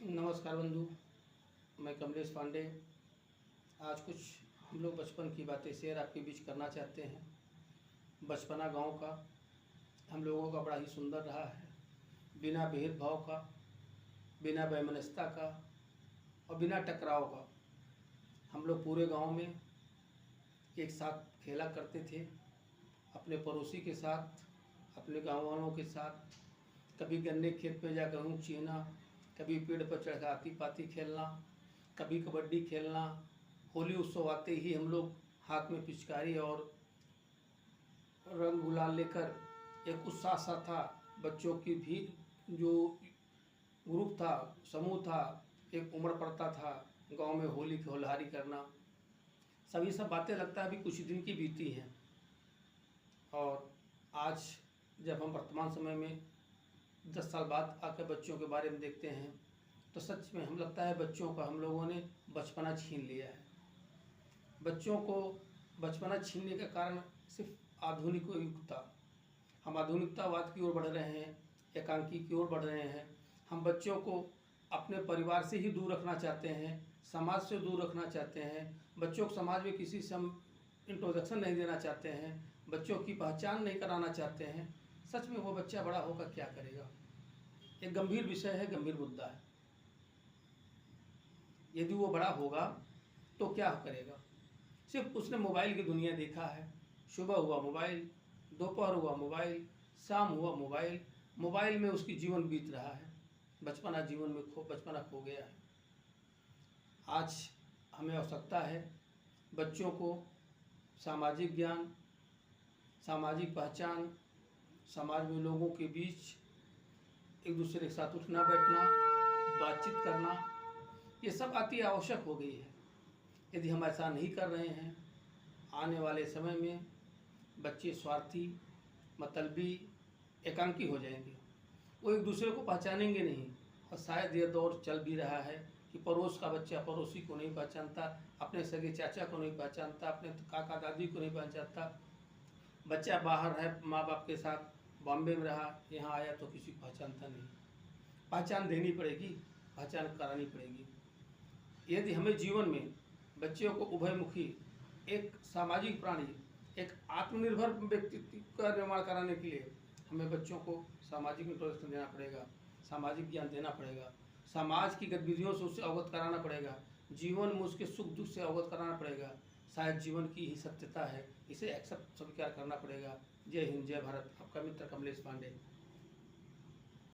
नमस्कार बंधु, मैं कमलेश पांडे। आज कुछ हम लोग बचपन की बातें शेयर आपके बीच करना चाहते हैं। बचपना गांव का हम लोगों का बड़ा ही सुंदर रहा है, बिना भेदभाव का, बिना वैमनस्यता का और बिना टकराव का। हम लोग पूरे गांव में एक साथ खेला करते थे, अपने पड़ोसी के साथ, अपने गाँव वालों के साथ। कभी गन्ने खेत में जाकर ऊँख चीना, कभी पेड़ पर चढ़कर आती पाती खेलना, कभी कबड्डी खेलना। होली उत्सव आते ही हम लोग हाथ में पिचकारी और रंग गुलाल लेकर एक उत्साह सा था। बच्चों की भी जो ग्रुप था, समूह था, एक उमड़ पड़ता था गांव में होली की होलहारी करना। सभी सब बातें लगता है अभी कुछ दिन की बीती हैं। और आज जब हम वर्तमान समय में 10 साल बाद आकर बच्चों के बारे में देखते हैं तो सच में हम लगता है बच्चों का हम लोगों ने बचपना छीन लिया है। बच्चों को बचपना छीनने का कारण सिर्फ आधुनिक युगता। हम आधुनिकतावाद की ओर बढ़ रहे हैं, एकांकी की ओर बढ़ रहे हैं। हम बच्चों को अपने परिवार से ही दूर रखना चाहते हैं, समाज से दूर रखना चाहते हैं। बच्चों को समाज में किसी से हम इंट्रोडक्शन नहीं देना चाहते हैं, बच्चों की पहचान नहीं कराना चाहते हैं। सच में वो बच्चा बड़ा होकर क्या करेगा? एक गंभीर विषय है, गंभीर मुद्दा है। यदि वो बड़ा होगा तो क्या करेगा? सिर्फ उसने मोबाइल की दुनिया देखा है। सुबह हुआ मोबाइल, दोपहर हुआ मोबाइल, शाम हुआ मोबाइल। मोबाइल में उसकी जीवन बीत रहा है। बचपना जीवन में बचपना खो गया है। आज हमें आवश्यकता है बच्चों को सामाजिक ज्ञान, सामाजिक पहचान, समाज में लोगों के बीच एक दूसरे के साथ उठना बैठना, बातचीत करना, ये सब अति आवश्यक हो गई है। यदि हम ऐसा नहीं कर रहे हैं, आने वाले समय में बच्चे स्वार्थी, मतलबी, एकांकी हो जाएंगे। वो एक दूसरे को पहचानेंगे नहीं। और शायद ये दौर चल भी रहा है कि पड़ोस का बच्चा पड़ोसी को नहीं पहचानता, अपने सगे चाचा को नहीं पहचानता, अपने काका दादी को नहीं पहचानता। बच्चा बाहर है, माँ बाप के साथ बॉम्बे में रहा, यहाँ आया तो किसी को पहचानता नहीं। पहचान देनी पड़ेगी, पहचान करानी पड़ेगी। यदि हमें जीवन में बच्चों को उभयमुखी, एक सामाजिक प्राणी, एक आत्मनिर्भर व्यक्तित्व का निर्माण कराने के लिए हमें बच्चों को सामाजिक इंट्रोडक्शन देना पड़ेगा, सामाजिक ज्ञान देना पड़ेगा, समाज की गतिविधियों से उसे अवगत कराना पड़ेगा, जीवन में उसके सुख दुख से अवगत कराना पड़ेगा। शायद जीवन की ही सत्यता है, इसे एक्सेप्ट स्वीकार करना पड़ेगा। जय हिंद, जय भारत। आपका मित्र कमलेश पांडे।